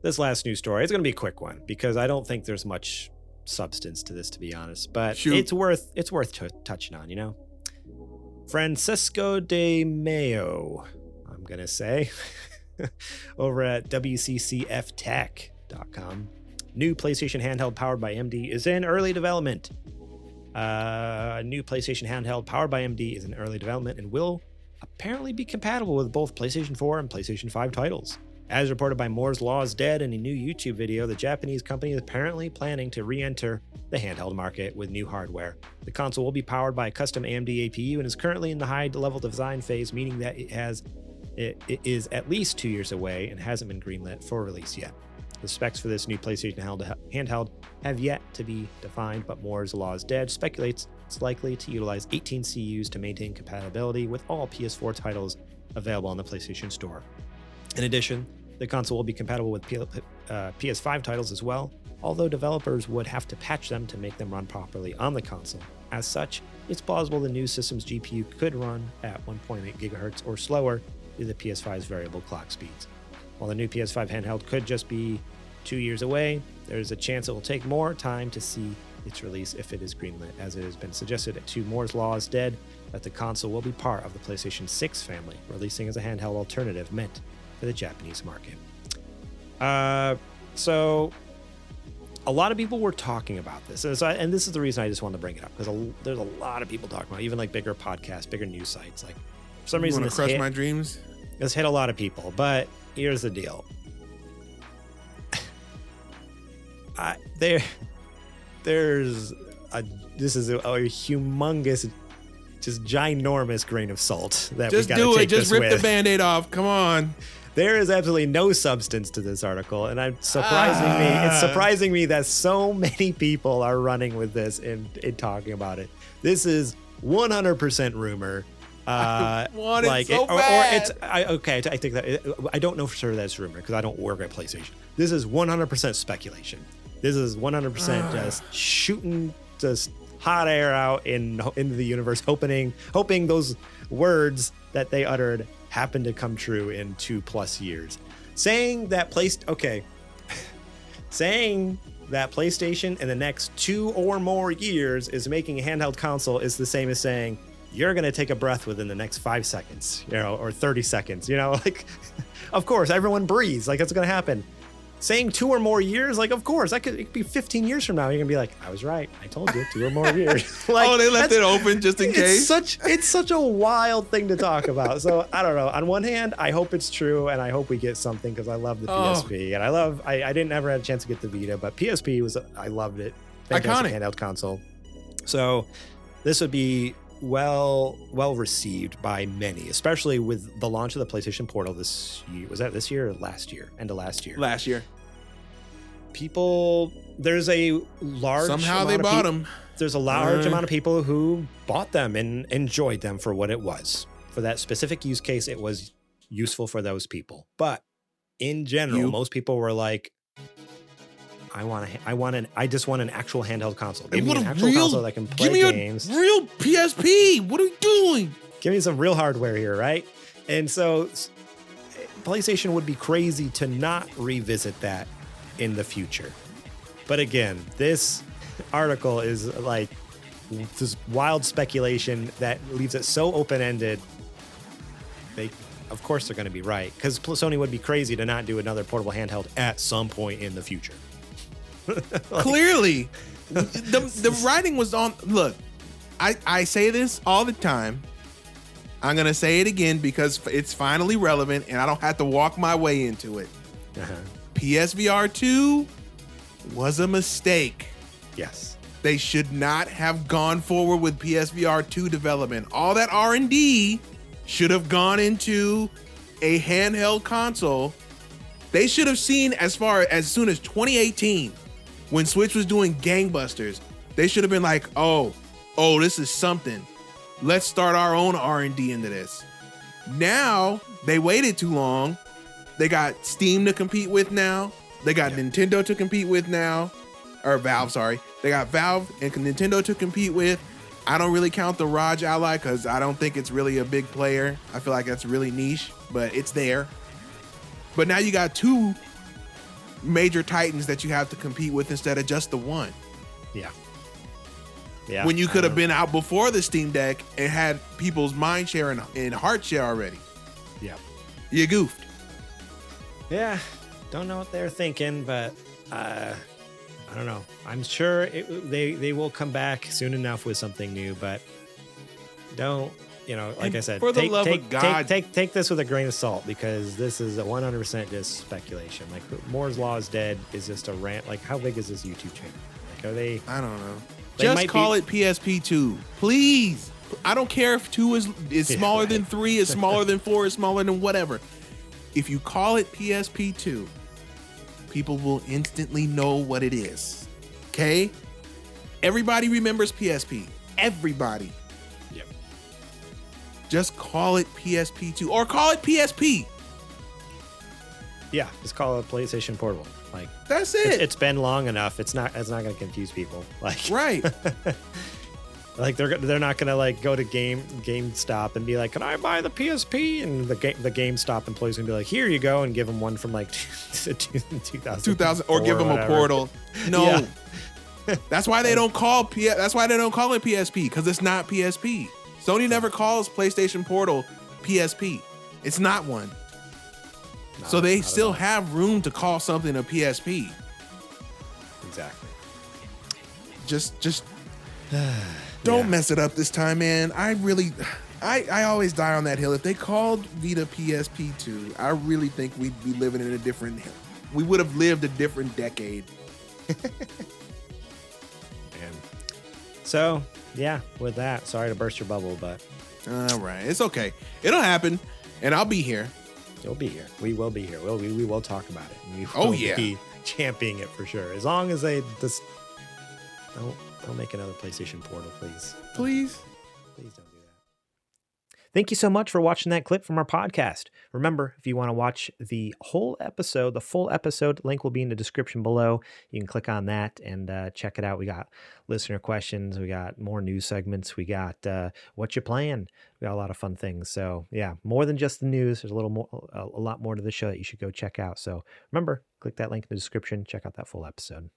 this last news story. It's going to be a quick one because I don't think there's much substance to this, to be honest. But it's worth touching on. You know, Francisco de Mayo, I'm going to say, over at WCCFtech.com. New PlayStation handheld powered by MD is in early development. New PlayStation handheld powered by MD is in early development and will apparently be compatible with both PlayStation 4 and PlayStation 5 titles. As reported by Moore's Law is Dead in a new YouTube video, the Japanese company is apparently planning to re-enter the handheld market with new hardware. The console will be powered by a custom AMD APU and is currently in the high-level design phase, meaning that it is at least 2 years away and hasn't been greenlit for release yet. The specs for this new PlayStation handheld have yet to be defined, but Moore's Law is Dead speculates it's likely to utilize 18 CUs to maintain compatibility with all PS4 titles available on the PlayStation Store. In addition, the console will be compatible with PS5 titles as well, although developers would have to patch them to make them run properly on the console. As such, it's plausible the new system's GPU could run at 1.8 GHz or slower due to the PS5's variable clock speeds. While the new PS5 handheld could just be 2 years away, there's a chance it will take more time to see its release if it is greenlit, as it has been suggested to Moore's Law is Dead that the console will be part of the PlayStation 6 family, releasing as a handheld alternative meant for the Japanese market. So a lot of people were talking about this, and this is the reason I just wanted to bring it up, because there's a lot of people talking about it, even like bigger podcasts, bigger news sites. Like, for some reason, this crush my dreams. This hit a lot of people, but here's the deal. This is a humongous, just ginormous grain of salt that we got to take this with. Just do it. Just rip the Band-Aid off. Come on. There is absolutely no substance to this article, and it's surprising me that so many people are running with this and talking about it. This is 100% rumor. I think that I don't know for sure that's rumor because I don't work at PlayStation. This is 100% speculation. This is 100% just shooting just hot air out into the universe, hoping those words that they uttered happen to come true in 2+ years. Saying that PlayStation in the next 2 or more years is making a handheld console is the same as saying you're going to take a breath within the next 5 seconds, or 30 seconds, like, of course, everyone breathes. Like, it's going to happen. Saying 2 or more years, like, of course, it could be 15 years from now. You're going to be like, I was right. I told you, 2 or more years. Like, they left it open just in case. It's such a wild thing to talk about. So, I don't know. On one hand, I hope it's true, and I hope we get something because I love the PSP. And I didn't ever have a chance to get the Vita, but PSP I loved it. Fantastic handheld console. So, this would be well received by many, especially with the launch of the PlayStation Portal this year. Was that this year or last year? End of last year. Last year. There's a large somehow they bought them. There's a large amount of people who bought them and enjoyed them for what it was. For that specific use case, it was useful for those people. But in general, most people were like, I just want an actual handheld console. Give me an actual console that can play games. Give me a real PSP. What are we doing? Give me some real hardware here, right? And so PlayStation would be crazy to not revisit that in the future. But again, this article is like this wild speculation that leaves it so open-ended. Of course they're going to be right, because Sony would be crazy to not do another portable handheld at some point in the future. Clearly, the writing was on. Look, I say this all the time. I'm going to say it again because it's finally relevant and I don't have to walk my way into it. PSVR 2 was a mistake. Yes. They should not have gone forward with PSVR 2 development. All that R&D should have gone into a handheld console. They should have seen as soon as 2018, when Switch was doing gangbusters, they should have been like, oh, this is something. Let's start our own R&D into this. Now, they waited too long. They got Steam to compete with now. They got Nintendo to compete with now. Or Valve, sorry. They got Valve and Nintendo to compete with. I don't really count the ROG Ally because I don't think it's really a big player. I feel like that's really niche, but it's there. But now you got 2 major titans that you have to compete with instead of just the one. Yeah. Yeah. When you could have been out before the Steam Deck and had people's mind share and heart share already. Yeah. You goofed. Yeah. Don't know what they're thinking, but I don't know. I'm sure they will come back soon enough with something new, but don't, like I said, for the love of God, take this with a grain of salt, because this is a 100% just speculation. Like, Moore's Law is dead is just a rant. Like, how big is this YouTube channel? Like, are they? I don't know. Just call it PSP 2, please. I don't care if 2 is smaller than 3, is smaller than 4, is smaller than whatever. If you call it PSP 2, people will instantly know what it is. Okay? Everybody remembers PSP. Everybody. Yep. Just call it PSP 2 or call it PSP. Yeah, just call it PlayStation Portable. Like, that's it. It's been long enough. It's not going to confuse people. Like, right. Like, they're not going to like go to GameStop and be like, "Can I buy the PSP?" And the GameStop employees going to be like, "Here you go," and give them one from like 2000 or give them a Portal. No. Yeah. That's why they don't call it PSP, because it's not PSP. Sony never calls PlayStation Portal PSP. It's not one. No, so they still have room to call something a PSP. Exactly. Just don't mess it up this time, man. I always die on that hill. If they called Vita PSP 2, I really think we'd be living in we would have lived a different decade. So, yeah, with that, sorry to burst your bubble, but all right, it's okay. It'll happen, and I'll be here. You'll be here. We will be here. We will talk about it. And we will be championing it for sure. As long as they just don't make another PlayStation Portal, please. Please don't do that. Thank you so much for watching that clip from our podcast. Remember, if you want to watch the whole episode, the full episode, link will be in the description below. You can click on that and check it out. We got listener questions. We got more news segments. We got what you playing. We got a lot of fun things. So yeah, more than just the news. There's a lot more to the show that you should go check out. So remember, click that link in the description. Check out that full episode.